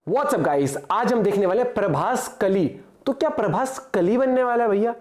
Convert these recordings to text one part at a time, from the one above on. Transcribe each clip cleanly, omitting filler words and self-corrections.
WhatsApp guys, आज हम देखने वाले हैं प्रभास कली। तो क्या प्रभास कली बनने वाला है भैया?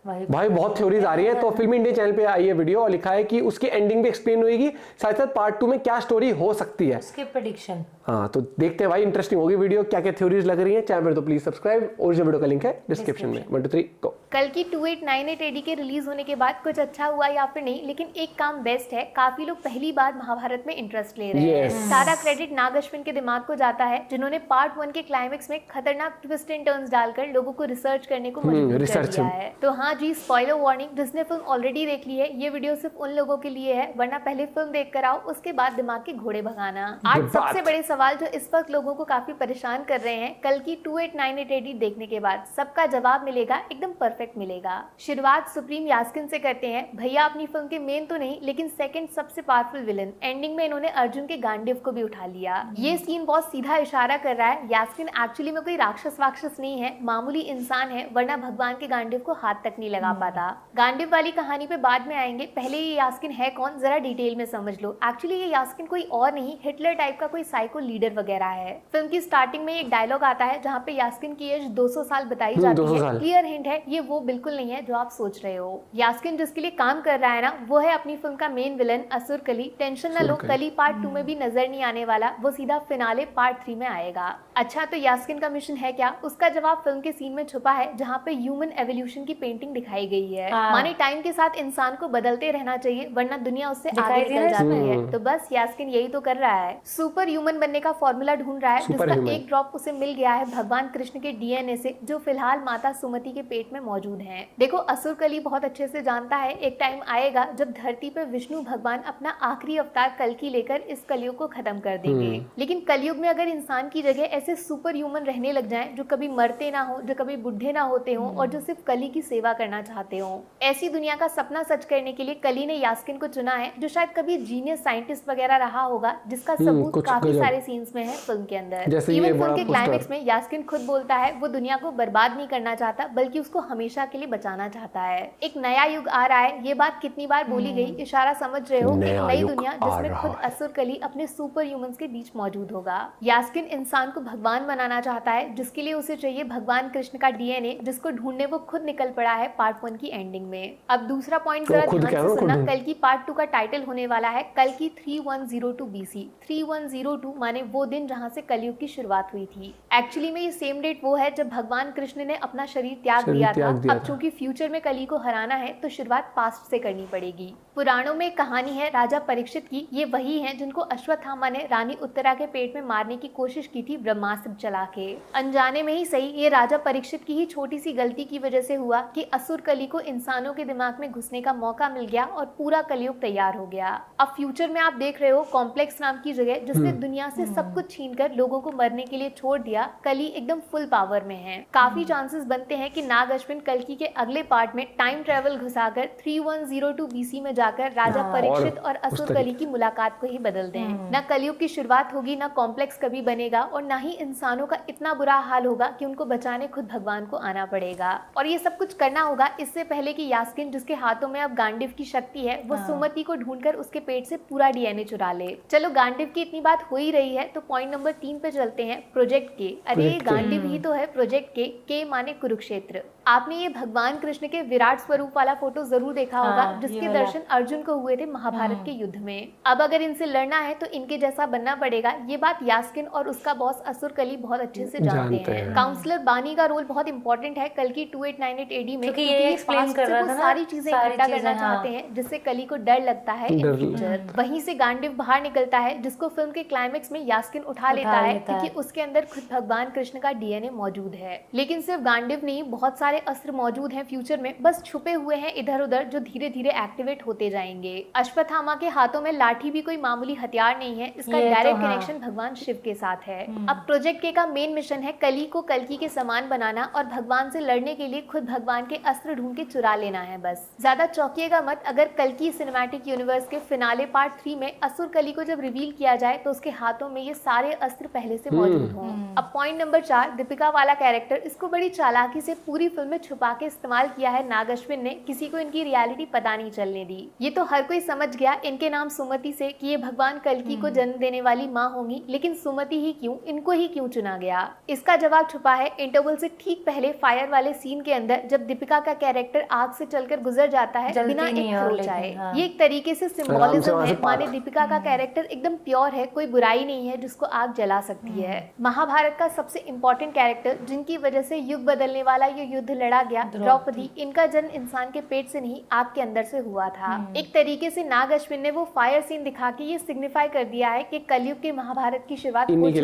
भाई बहुत थ्योरीज आ रही है। तो फिल्मी इंडिया चैनल पे आई है वीडियो और लिखा है कि उसकी एंडिंग भी एक्सप्लेन होगी, साथ साथ पार्ट 2 में क्या स्टोरी हो सकती है, उसके प्रेडिक्शन। हाँ तो देखते हैं भाई, इंटरेस्टिंग होगी वीडियो। क्या क्या थ्योरीज लग रही है चैनल पर, तो प्लीज सब्सक्राइब। और जो वीडियो का लिंक है डिस्क्रिप्शन में। 1 2 3 गो। कल की 2898 एडी के रिलीज होने के बाद कुछ अच्छा हुआ या फिर नहीं, लेकिन एक काम बेस्ट है, काफी लोग पहली बार महाभारत में इंटरेस्ट ले रहे हैं। सारा क्रेडिट नाग अश्विन के दिमाग को जाता है, जिन्होंने पार्ट 1 के क्लाइमेक्स में खतरनाक ट्विस्ट एंड टर्न्स डालकर लोगों को रिसर्च करने को मजबूर कर दिया है। तो हाँ जी, स्पॉइलर वार्निंग, जिसने फिल्म ऑलरेडी देख ली है, ये वीडियो सिर्फ उन लोगों के लिए है, वरना पहले फिल्म देख कर आओ, उसके बाद दिमाग के घोड़े भगाना। आज सबसे बड़े सवाल जो इस वक्त लोगों को काफी परेशान कर रहे हैं, कल की 2898 एडी देखने के बाद सबका जवाब मिलेगा, एकदम परफेक्ट मिलेगा। शुरुआत सुप्रीम यास्किन से करते हैं। भैया अपनी फिल्म के मेन तो नहीं, लेकिन सेकंड सबसे पावरफुल विलन। एंडिंग में इन्होंने अर्जुन के गांडीव को भी उठा लिया। ये सीन बहुत सीधा इशारा कर रहा है, यास्किन एक्चुअली में कोई राक्षस वाक्षस नहीं है, मामूली इंसान है, वरना भगवान के गांडीव को हाथ तक नहीं लगा पाता। गांडीव वाली कहानी पे बाद में आएंगे, पहले ये यास्किन है कौन जरा डिटेल में समझ लो। एक्चुअली ये यास्किन कोई और नहीं, हिटलर टाइप का कोई साइको लीडर वगैरह है। फिल्म की स्टार्टिंग में एक डायलॉग आता है जहाँ पे यास्किन की एज 200 साल बताई जाती है। क्लियर हिंट है, ये वो बिल्कुल नहीं है जो आप सोच रहे हो। यास्किन जिसके लिए काम कर रहा है ना, वो है अपनी फिल्म का मेन विलन असुर कली। टेंशन ना लो, कली पार्ट 2 में भी नजर नहीं आने वाला, वो सीधा फिनाले पार्ट 3 में आएगा। अच्छा, तो यास्किन का मिशन है क्या? उसका जवाब फिल्म के सीन में छुपा है, जहाँ पे ह्यूमन एवोल्यूशन की पेंटिंग दिखाई गई है। माने टाइम के साथ इंसान को बदलते रहना चाहिए, वरना दुनिया उससे आगे निकल जाती है। तो बस यास्किन यही तो कर रहा है, सुपर ह्यूमन बनने का फॉर्मूला ढूंढ रहा है, जिसका एक ड्रॉप उसे मिल गया है भगवान कृष्ण के डीएनए से, जो फिलहाल माता सुमति के पेट में मौजूद हैं। देखो, असुर कली बहुत अच्छे से जानता है एक टाइम आएगा जब धरती पर विष्णु भगवान अपना आखिरी अवतार कल्कि लेकर इस कलयुग को खत्म कर देंगे। लेकिन कलयुग में अगर इंसान की जगह ऐसे सुपर ह्यूमन रहने लग जाएं, जो कभी मरते ना हो, जो कभी बुढ़े ना होते हो, और जो सिर्फ कली की सेवा करना चाहते हो, ऐसी दुनिया का सपना सच करने के लिए कली ने यास्किन को चुना है, जो शायद कभी जीनियस साइंटिस्ट वगैरह रहा होगा, जिसका सबूत काफी सारे सीन्स में है फिल्म के अंदर। इवन फिल्म के क्लाइमेक्स में यास्किन खुद बोलता है वो दुनिया को बर्बाद नहीं करना चाहता, बल्कि उसको हमेशा के लिए बचाना चाहता है। एक नया युग आ रहा है, ये बात कितनी बार बोली गई, इशारा समझ रहे हो, एक नई दुनिया जिसमें खुद असुर कली अपने सुपर ह्यूमंस के बीच मौजूद होगा। यास्किन इंसान को भगवान बनाना चाहता है, जिसके लिए उसे चाहिए भगवान कृष्ण का डीएनए, जिसको ढूंढने वो खुद निकल पड़ा है पार्ट 1 की एंडिंग में। अब दूसरा पॉइंट जरा ध्यान से सुनना, कल की पार्ट 2 का टाइटल होने वाला है कल की 3102 BC। 3102 माने वो दिन जहाँ से कलयुग की शुरुआत हुई थी। एक्चुअली में ये सेम डेट वो है जब भगवान कृष्ण ने अपना शरीर त्याग दिया था। अब चूंकि फ्यूचर में कली को हराना है, तो शुरुआत पास्ट से करनी पड़ेगी। पुराणों में एक कहानी है राजा परीक्षित की, ये वही हैं जिनको अश्वत्थामा ने रानी उत्तरा के पेट में मारने की कोशिश की थी ब्रह्मास्त्र चला के। अनजाने में ही सही, ये राजा परीक्षित की ही छोटी सी गलती की वजह से हुआ कि असुर कली को इंसानों के दिमाग में घुसने का मौका मिल गया और पूरा कलयुग तैयार हो गया। अब फ्यूचर में आप देख रहे हो कॉम्प्लेक्स नाम की जगह, जिसने दुनिया से सब कुछ छीनकर लोगों को मरने के लिए छोड़ दिया, कली एकदम फुल पावर में है। काफी चांसेस बनते हैं कि नाग अश्विन कल्कि के अगले पार्ट में टाइम ट्रेवल घुसाकर 3102 BC में जाकर राजा परीक्षित और असुर कली की मुलाकात को ही बदल दें। ना कलयुग की शुरुआत होगी, ना कॉम्प्लेक्स कभी बनेगा, और ना ही इंसानों का इतना बुरा हाल होगा कि उनको बचाने खुद भगवान को आना पड़ेगा। और ये सब कुछ करना होगा इससे पहले कि यास्किन, जिसके हाथों में अब गांडीव की शक्ति है, वो सुमति को ढूंढकर उसके पेट से पूरा डीएनए चुरा ले। चलो, गांडीव की इतनी बात हो ही रही है, तो पॉइंट नंबर 3 पे चलते हैं, प्रोजेक्ट के। अरे गांडीव ही तो है प्रोजेक्ट के माने कुरुक्षेत्र। आपने ये भगवान कृष्ण के विराट स्वरूप वाला फोटो जरूर देखा होगा, जिसके दर्शन अर्जुन को हुए थे महाभारत के युद्ध में। अब अगर इनसे लड़ना है तो इनके जैसा बनना पड़ेगा। ये बात यास्किन और उसका बॉस असुर कली बहुत अच्छे से जानते हैं। काउंसलर बानी का रोल बहुत इंपॉर्टेंट है कल की 2898 एडी में, क्योंकि ये एक्सप्लेन कर रहा था ना, सारी चीजें इकट्ठा करना चाहते हैं, जिससे कली को डर लगता है इन फ्यूचर। वहीं से गांडीव बाहर निकलता है, जिसको फिल्म के क्लाइमेक्स में यास्किन उठा लेता है, क्योंकि उसके अंदर खुद भगवान कृष्ण का डीएनए मौजूद है। लेकिन सिर्फ गांडीव नहीं, बहुत सारे अस्त्र मौजूद हैं फ्यूचर में, बस छुपे हुए हैं इधर उधर, जो धीरे धीरे एक्टिवेट होते जाएंगे। अश्वत्थामा के हाथों में लाठी भी कोई मामूली हथियार नहीं है, इसका डायरेक्ट कनेक्शन भगवान शिव के साथ है। अब प्रोजेक्ट के का मेन मिशन है कली को कल्कि के समान बनाना, और भगवान से लड़ने के लिए खुद भगवान के अस्त्र ढूंढ के चुरा लेना है। बस ज्यादा चौंकिएगा मत अगर कल्कि सिनेमैटिक यूनिवर्स के फिनाले पार्ट 3 में असुर कली को जब रिवील किया जाए, तो उसके हाथों में ये सारे अस्त्र पहले से मौजूद हों। अब पॉइंट नंबर 4, दीपिका वाला कैरेक्टर, इसको बड़ी चालाकी से पूरी फिल्म फिल्म में छुपा के इस्तेमाल किया है नाग अश्विन ने, किसी को इनकी रियलिटी पता नहीं चलने दी। ये तो हर कोई समझ गया इनके नाम सुमति से कि ये भगवान कल्कि को जन्म देने वाली माँ होंगी, लेकिन सुमति ही क्यों, इनको ही क्यों चुना गया? इसका जवाब छुपा है इंटरवल से ठीक पहले फायर वाले सीन के अंदर, जब दीपिका का कैरेक्टर आग से चलकर गुजर जाता है बिना एक खरोच आए। ये एक तरीके से सिंबोलिज्म है, माने दीपिका का कैरेक्टर एकदम प्योर है, कोई बुराई नहीं है जिसको आग जला सकती है। महाभारत का सबसे इंपॉर्टेंट कैरेक्टर जिनकी वजह से युग बदलने वाला ये युद्ध लड़ा गया, द्रौपदी, इनका जन्म इंसान के पेट से नहीं आग के अंदर से हुआ था। एक तरीके से नाग अश्विन ने वो फायर सीन दिखा के ये सिग्निफाई कर दिया है कि कलयुग के महाभारत की शुरुआत हो चुकी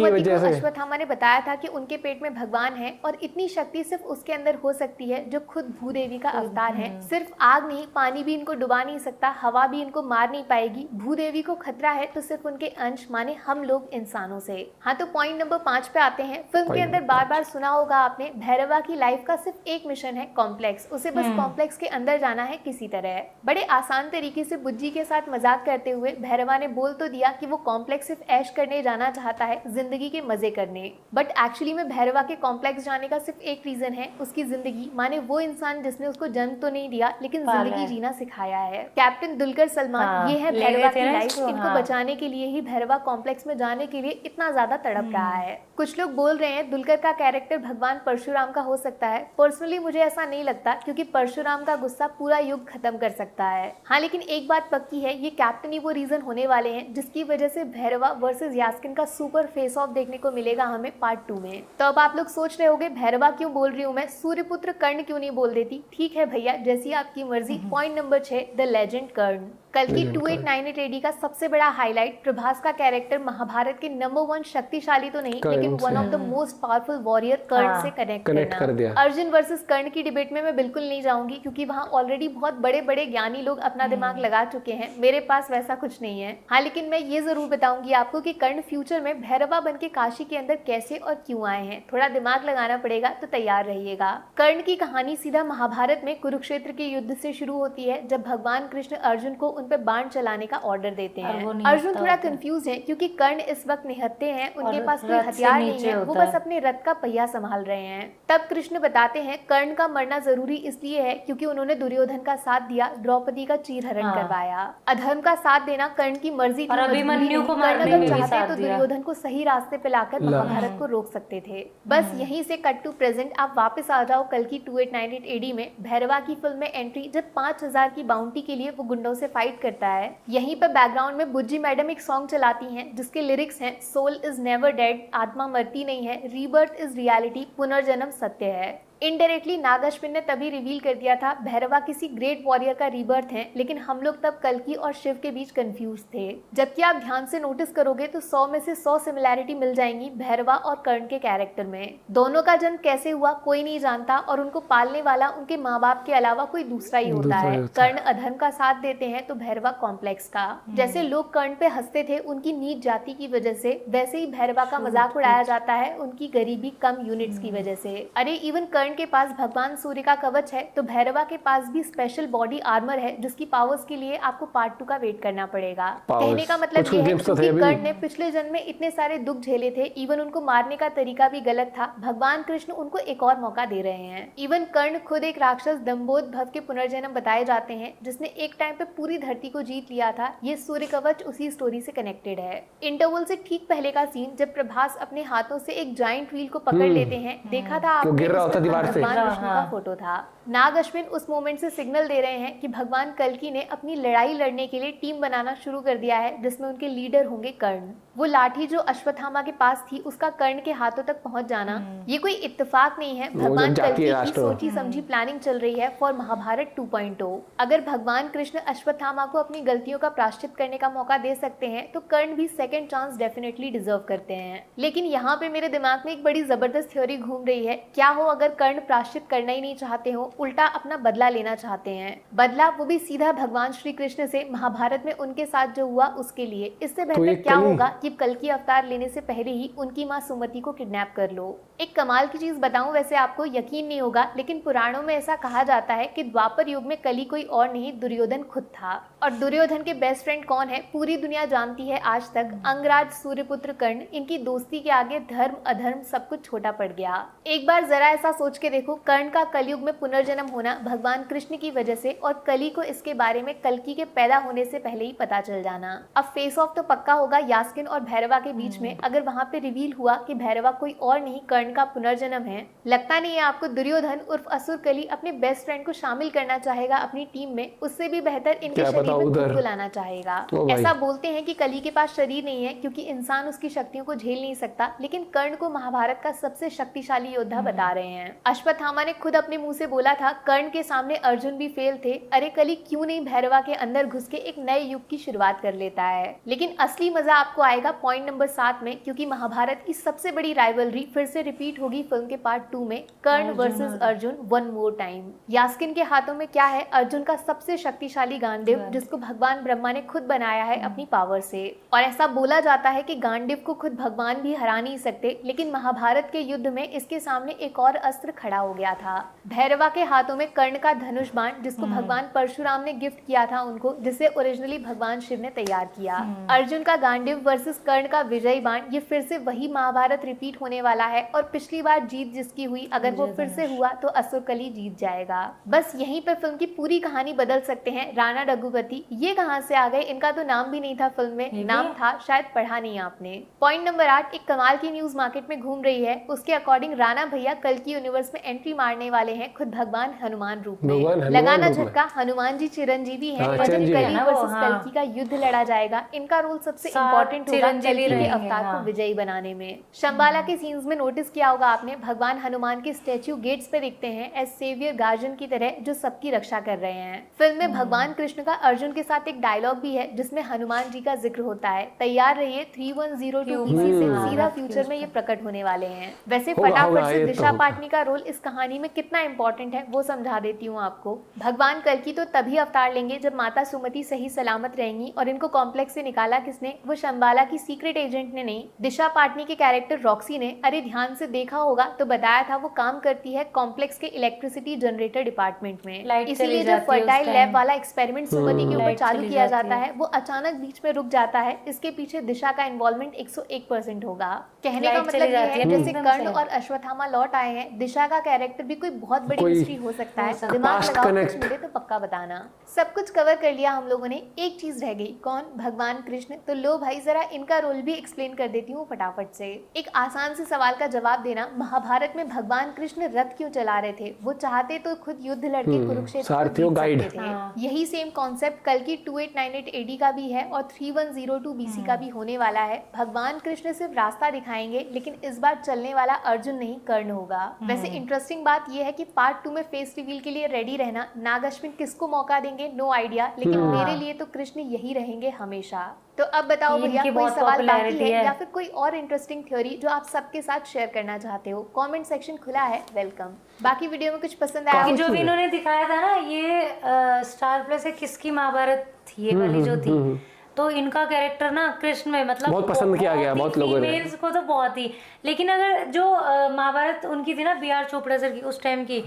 है, अश्वत्थामा ने बताया था कि उनके पेट में भगवान है और इतनी शक्ति सिर्फ उसके अंदर हो सकती है जो खुद भूदेवी का अवतार है। सिर्फ आग नहीं, पानी भी इनको डुबा नहीं सकता, हवा भी इनको मार नहीं पाएगी। भूदेवी को खतरा है तो सिर्फ उनके अंश माने हम लोग इंसानों से। हाँ, तो पॉइंट नंबर 5 पे आते हैं। फिल्म के अंदर बार बार सुना होगा आपने, भैरवा की लाइफ का सिर्फ एक मिशन है, कॉम्प्लेक्स। उसे बस कॉम्प्लेक्स के अंदर जाना है किसी तरह। बड़े आसान तरीके से बुज्जी के साथ मजाक करते हुए भैरवा ने बोल तो दिया कि वो कॉम्प्लेक्स सिर्फ ऐश करने जाना चाहता है, जिंदगी के मजे करने। बट एक्चुअली में भैरवा के कॉम्प्लेक्स जाने का सिर्फ एक रीजन है, उसकी जिंदगी, माने वो इंसान जिसने उसको जन्म तो नहीं दिया लेकिन जिंदगी जीना सिखाया है। कैप्टन दुलकर सलमान, ये है भैरवा की लाइफ। इनको बचाने के लिए ही भैरवा कॉम्प्लेक्स में जाने के लिए इतना ज्यादा तड़प रहा है। कुछ लोग बोल रहे हैं दुलकर का कैरेक्टर भगवान परशुराम का हो सकता है। पर्सनली मुझे ऐसा नहीं लगता, क्योंकि परशुराम का गुस्सा पूरा युग खत्म कर सकता है। हाँ, लेकिन एक बात पक्की है, ये कैप्टन ही वो रीजन होने वाले हैं जिसकी वजह से भैरवा वर्सेस यास्किन का सुपर फेस ऑफ देखने को मिलेगा हमें पार्ट 2 में। तो अब आप लोग सोच रहे होंगे भैरवा क्यों बोल रही हूँ मैं, सूर्यपुत्र कर्ण क्यों नहीं बोल देती? ठीक है भैया, जैसी आपकी मर्जी। पॉइंट नंबर 6, द लेजेंड कर्ण। कल्कि 2898 AD का सबसे बड़ा हाईलाइट प्रभास का कैरेक्टर महाभारत के नंबर 1 शक्तिशाली तो नहीं लेकिन one of the most powerful warrior Karna से कनेक्ट कर दिया। अर्जुन वर्सेस कर्ण की डिबेट में मैं बिल्कुल नहीं जाऊंगी, क्योंकि वहाँ ऑलरेडी बहुत बड़े बड़े ज्ञानी लोग अपना दिमाग लगा चुके हैं। मेरे पास वैसा कुछ नहीं है। हाँ, लेकिन मैं ये जरूर बताऊंगी आपको कि कर्ण फ्यूचर में भैरवा बन के काशी के अंदर कैसे और क्यों आए हैं। थोड़ा दिमाग लगाना पड़ेगा, तो तैयार रहिएगा। कर्ण की कहानी सीधा महाभारत में कुरुक्षेत्र के युद्ध से शुरू होती है, जब भगवान कृष्ण अर्जुन को उन पे बाण चलाने का ऑर्डर देते हैं। अर्जुन थोड़ा कंफ्यूज है, क्योंकि कर्ण इस वक्त निहत्थे हैं, उनके पास कोई हथियार नहीं है, वो बस अपने रथ का पहिया संभाल रहे हैं। तब कृष्ण बताते हैं कर्ण का मरना जरूरी इसलिए है क्योंकि उन्होंने दुर्योधन का साथ दिया, द्रौपदी का चीरहरण करवाया। अधर्म का साथ देना कर्ण की मर्जी थी, अभिमन्यु को मारने में चाहते तो दुर्योधन को सही रास्ते पे लाकर महाभारत को रोक सकते थे। बस यहीं से कट टू प्रेजेंट आप वापस आ जाओ कल्कि 2898 AD में। भैरवा की फिल्म में एंट्री, जब 5000 की बाउंटी के लिए वो गुंडों से फाइट करता है। यहीं पर बैकग्राउंड में बुज्जी मैडम एक सॉन्ग चलाती हैं जिसके लिरिक्स हैं, सोल इज नेवर डेड, आत्मा मरती नहीं है, रीबर्थ इज रियलिटी, पुनर्जन्म सत्य है। इनडायरेक्टली नाग अश्विन ने तभी रिवील कर दिया था भैरवा किसी ग्रेट वॉरियर का रीबर्थ है, लेकिन हम लोग तब कल्कि और शिव के बीच कंफ्यूज थे। जबकि आप ध्यान से नोटिस करोगे तो 100 में से 100 सिमिलैरिटी मिल जाएंगी भैरवा और कर्ण के कैरेक्टर में। दोनों का जन्म कैसे हुआ कोई नहीं जानता, और उनको पालने वाला उनके माँ बाप के अलावा कोई दूसरा ही होता है। कर्ण अधर्म का साथ देते हैं तो भैरवा कॉम्प्लेक्स का। जैसे लोग कर्ण पे हंसते थे उनकी नीच जाति की वजह से, वैसे ही भैरवा का मजाक उड़ाया जाता है उनकी गरीबी कम यूनिट्स की वजह से। अरे इवन कर्ण के पास भगवान सूर्य का कवच है, तो भैरवा के पास भी स्पेशल बॉडी आर्मर है, जिसकी पावर्स के लिए आपको पार्ट 2 का वेट करना पड़ेगा। कहने का मतलब ये है कि कर्ण ने पिछले जन्म में इतने सारे दुख झेले थे, इवन उनको मारने का तरीका भी गलत था। भगवान कृष्ण उनको एक और मौका दे रहे हैं। इवन कर्ण खुद एक राक्षस दम्भोद भव के पुनर्जन्म बताए जाते हैं, जिसने एक टाइम पे पूरी धरती को जीत लिया था। ये सूर्य कवच उसी स्टोरी से कनेक्टेड है। इंटरवल से ठीक पहले का सीन, जब प्रभास अपने हाथों से एक जाइंट व्हील को पकड़ लेते हैं, देखा था आपने, भगवान विष्णु का फोटो था। नाग अश्विन उस मोमेंट से सिग्नल दे रहे हैं कि भगवान कल्कि ने अपनी लड़ाई लड़ने के लिए टीम बनाना शुरू कर दिया है, जिसमें उनके लीडर होंगे कर्ण। वो लाठी जो अश्वत्थामा के पास थी, उसका कर्ण के हाथों तक पहुंच जाना ये कोई इत्तेफाक नहीं है, भगवान कल्कि की सोची समझी प्लानिंग चल रही है फॉर महाभारत 2.0। अगर भगवान कृष्ण अश्वत्थामा को अपनी गलतियों का प्रायश्चित करने का मौका दे सकते हैं, तो कर्ण भी सेकंड चांस डेफिनेटली डिजर्व करते हैं। लेकिन यहाँ पे मेरे दिमाग में एक बड़ी जबरदस्त थ्योरी घूम रही है, क्या हो अगर कर्ण प्रायश्चित करना ही नहीं चाहते हो, उल्टा अपना बदला लेना चाहते हैं। बदला वो भी सीधा भगवान श्री कृष्ण से, महाभारत में उनके साथ जो हुआ उसके लिए। इससे बेहतर क्या होगा कि कल्कि अवतार लेने से पहले ही उनकी माँ सुमति को किडनैप कर लो। एक कमाल की चीज बताऊं, वैसे आपको यकीन नहीं होगा, लेकिन पुराणों में ऐसा कहा जाता है कि द्वापर युग में कली कोई और नहीं दुर्योधन खुद था। और दुर्योधन के बेस्ट फ्रेंड कौन है पूरी दुनिया जानती है आज तक, अंगराज सूर्यपुत्र कर्ण। इनकी दोस्ती के आगे धर्म अधर्म सब कुछ छोटा पड़ गया। एक बार जरा ऐसा सोच के देखो, कर्ण का कलयुग में पुनर्जन्म होना भगवान कृष्ण की वजह से, और कली को इसके बारे में कल्कि के पैदा होने से पहले ही पता चल जाना। अब फेस ऑफ तो पक्का होगा यास्किन और भैरवा के बीच में, अगर वहां पे रिवील हुआ कि भैरवा कोई और नहीं कर्ण का पुनर्जन्म है। लगता नहीं है आपको दुर्योधन उर्फ असुर कली अपने बेस्ट फ्रेंड को शामिल करना चाहेगा अपनी टीम में, उससे भी बेहतर इनके शरीर में खुद को लाना चाहेगा। ऐसा बोलते हैं कि कली के पास शरीर नहीं है क्योंकि इंसान उसकी शक्तियों को झेल नहीं सकता, लेकिन कर्ण को महाभारत का सबसे शक्तिशाली योद्धा बता रहे हैं। अश्वत्थामा ने खुद अपने मुंह से बोला था कर्ण के सामने अर्जुन भी फेल थे, अरे कली क्यों नहीं भैरवा के अंदर घुस के एक नए युग की शुरुआत कर लेता है। लेकिन असली मजा आपको आएगा पॉइंट नंबर 7 में, क्योंकि महाभारत की सबसे बड़ी राइवलरी फिर से रिपीट होगी फिल्म के पार्ट 2 में, Karna versus Arjun one more time. यास्किन के हाथों में क्या है? अर्जुन का सबसे शक्तिशाली गांडीव, जिसको भगवान ब्रह्मा ने खुद बनाया है अपनी पावर से। और ऐसा बोला जाता है कि गांडीव को खुद भगवान भी हरा नहीं सकते, लेकिन महाभारत के युद्ध में इसके सामने एक और अस्त्र खड़ा हो गया था। भैरवा के हाथों में कर्ण का धनुष बाण, जिसको भगवान परशुराम ने गिफ्ट किया था उनको, जिसे ओरिजिनली भगवान शिव ने तैयार किया। अर्जुन का गांडीव वर्सेस कर्ण का विजय बाण, ये फिर से वही महाभारत रिपीट होने वाला है, और पिछली बार जीत जिसकी हुई, अगर वो फिर से हुआ तो असुर कली जीत जाएगा। बस यहीं पे फिल्म की पूरी कहानी बदल सकते हैं राणा रघुपति। ये कहां से आ गए? इनका तो नाम भी नहीं था फिल्म में, नाम था, शायद पढ़ा नहीं आपने। पॉइंट नंबर 8, एक कमाल की न्यूज मार्केट में घूम रही है। उसके अकॉर्डिंग राणा भैया कल की यूनिवर्स में एंट्री मारने वाले हैं खुद भगवान हनुमान रूप में। लगाना झटका, हनुमान जी चिरंजीवी हैं, और जब कली वर्सेस कल्कि का युद्ध लड़ा जाएगा, इनका रोल सबसे इम्पोर्टेंट होगा कल्कि के अवतार को विजयी बनाने में। शंबाला के सीन्स में नोटिस किया होगा आपने, भगवान हनुमान के स्टैच्यू गेट्स पे दिखते हैं एज सेवियर गार्जियन की तरह, जो सबकी रक्षा कर रहे हैं। फिल्म में भगवान कृष्ण का अर्जुन के साथ एक डायलॉग भी है जिसमें हनुमान जी का जिक्र होता है, तैयार रहिए 3102 BC से सीधा फ्यूचर में ये प्रकट होने वाले हैं। वैसे फटाफट से दिशा पाटनी का रोल इस कहानी में कितना इंपॉर्टेंट है वो समझा देती हूँ आपको। भगवान कल्कि तो तभी अवतार लेंगे जब माता सुमति सही सलामत रहेंगी, और इनको कॉम्प्लेक्स से निकाला किसने? वो शंबाला की सीक्रेट एजेंट ने नहीं, दिशा पाटनी के कैरेक्टर रॉक्सी ने। अरे ध्यान से देखा होगा तो बताया था वो काम करती है कॉम्प्लेक्स के इलेक्ट्रिसिटी जनरेटर डिपार्टमेंट में, इसीलिए जब फर्टाइल लैब वाला एक्सपेरिमेंट सुमति के ऊपर चालू किया जाता है, वो अचानक बीच में रुक जाता है। इसके पीछे दिशा का इन्वॉल्वमेंट 101% होगा। कहने का मतलब ये है जैसे कर्ण और अश्वत्थामा लौट आए हैं, दिशा का कैरेक्टर भी कोई बहुत बड़ी हिस्ट्री हो सकता है। दिमाग लगाओ, कुछ मिले तो पक्का बताना। सब कुछ कवर कर लिया हम लोगों ने, एक चीज रह गई, कौन? भगवान कृष्ण। तो लो भाई जरा इनका रोल भी एक्सप्लेन कर देती हूँ फटाफट से। एक आसान से सवाल का जवाब देना, महाभारत में भगवान कृष्ण रथ क्यों चला रहे थे? वो चाहते तो खुद युद्ध लड़के कुरुक्षेत्र को जीत सकते थे। यही सेम कॉन्सेप्ट कल की 2898 AD का भी है और 3102 BC का भी होने वाला है। भगवान कृष्ण सिर्फ रास्ता दिखाएंगे, लेकिन इस बार चलने वाला अर्जुन नहीं कर्ण होगा। वैसे इंटरेस्टिंग बात यह है कि पार्ट 2 में फेस रिवील के लिए रेडी रहना। नाग अश्विन किसको मौका देंगे नो आइडिया, लेकिन मेरे लिए तो कृष्ण यही रहेंगे हमेशा। तो अब बताओ भैया, कोई सवाल बाकी है या फिर कोई और इंटरेस्टिंग थ्योरी जो आप सबके साथ शेयर करना चाहते हो? कमेंट सेक्शन खुला है, वेलकम। बाकी वीडियो में कुछ पसंद आया? जो भी इन्होंने दिखाया था ना, ये स्टार प्लस से किसकी महाभारत थी ये वाली जो थी, तो इनका कैरेक्टर ना कृष्ण में मतलब बहुत पसंद किया गया, बहुत लोगों ने, फीमेल्स को तो बहुत ही। लेकिन अगर जो महाभारत उनकी थी ना BR चोपड़ा सर की उस टाइम की,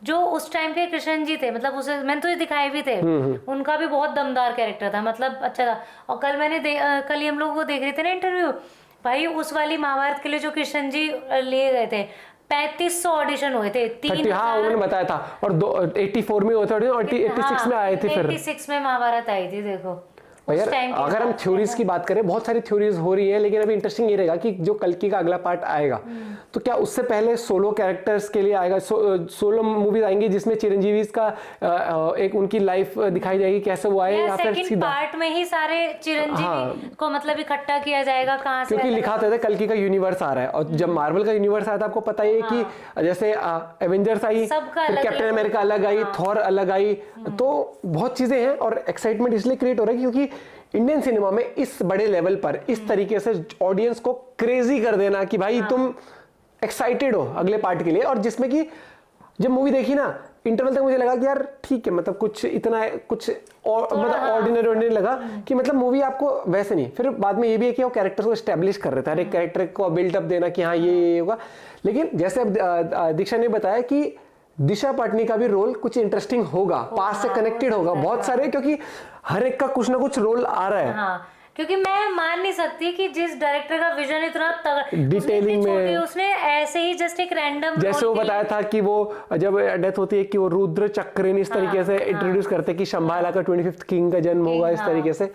जो उस टाइम के कृष्ण जी थे, मतलब उसे मैंने तो ये दिखाए भी थे, उनका भी बहुत दमदार कैरेक्टर था, मतलब अच्छा था। और कल मैंने कल ही हम लोग वो देख रहे थे ना इंटरव्यू, भाई उस वाली महाभारत के लिए जो कृष्ण जी लिए गए थे 3500 ऑडिशन हुए थे, 3 हाँ उन्होंने बताया था, और 84 में हुए थे और 86 में आए थे, फिर 86 में महाभारत आई थी। देखो यार अगर हम थ्योरीज की बात करें, बहुत सारी थ्योरीज हो रही है, लेकिन अभी इंटरेस्टिंग ये रहेगा कि जो कल्कि का अगला पार्ट आएगा तो क्या उससे पहले सोलो कैरेक्टर्स के लिए आएगा, सोलो मूवीज आएंगी जिसमें चिरंजीवी का एक उनकी लाइफ दिखाई जाएगी, कैसे वो आए, या फिर सीधा पार्ट में ही सारे चिरंजीवी को मतलब इकट्ठा किया जाएगा कहां से? क्योंकि लिखा था कल्कि का यूनिवर्स आ रहा है, और जब मार्वल का यूनिवर्स आया था आपको पता ही है कि जैसे एवेंजर्स आई, फिर कैप्टन अमेरिका अलग आई, थॉर अलग आई, तो बहुत चीजें हैं। और एक्साइटमेंट इसलिए क्रिएट हो रहा है क्योंकि इंडियन सिनेमा में इस बड़े लेवल पर इस तरीके से ऑडियंस को क्रेजी कर देना कि भाई तुम एक्साइटेड हो अगले पार्ट के लिए। और जिसमें कि जब मूवी देखी ना, इंटरवल तक मुझे लगा कि यार ठीक है, मतलब कुछ इतना कुछ मतलब ऑर्डिनरी लगा कि मतलब मूवी आपको वैसे नहीं। फिर बाद में ये भी है कि वो कैरेक्टर्स को एस्टेब्लिश कर रहे थे, हर एक कैरेक्टर को बिल्डअप देना कि हाँ ये होगा। लेकिन जैसे अब दीक्षा ने बताया कि दिशा पाटनी का भी रोल कुछ इंटरेस्टिंग होगा, पास से कनेक्टेड होगा बहुत सारे, क्योंकि हर एक का कुछ ना कुछ रोल आ रहा है। हाँ, क्योंकि मैं मान नहीं सकती कि जिस डायरेक्टर का विजन इतना डिटेलिंग में, उसने ऐसे ही जस्ट एक रैंडम, जैसे वो बताया था कि वो जब डेथ होती है कि वो रुद्र चक्र इस तरीके से इंट्रोड्यूस करते हैं कि शंभाला का 25th किंग का जन्म होगा इस तरीके से।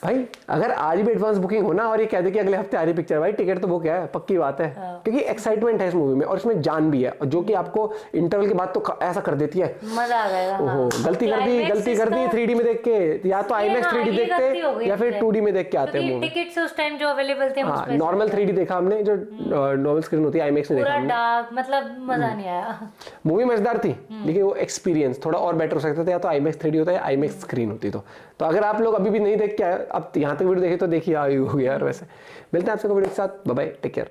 भाई अगर आज भी एडवांस बुकिंग हो ना और ये कह दे कि अगले हफ्ते आ रही पिक्चर, भाई टिकट तो बुक है, पक्की बात है, क्योंकि एक्साइटमेंट है इस मूवी में और इसमें जान भी है, और जो कि आपको इंटरवल के बाद तो ऐसा कर देती है, मजा आ जाएगा। ओहो गलती कर दी 3D में देख के, या तो IMAX 3D देखते या फिर 2D में देख के आते हैं मूवी। टिकट्स उस टाइम जो अवेलेबल थे, हाँ नॉर्मल 3D देखा हमने, जो नॉर्मल स्क्रीन होती है IMAX में देखा हमने, डार्क, मतलब मजा नहीं आया। मूवी मजेदार थी लेकिन वो एक्सपीरियंस थोड़ा और बेटर हो सकता था, या तो IMAX 3D होता है, IMAX स्क्रीन होती तो अगर आप लोग अभी भी नहीं देख के आए, अब यहाँ तक वीडियो देखे तो देखिए, आई होगी यार। वैसे मिलते हैं आपसे वीडियो के साथ, बाय बाय, टेक केयर।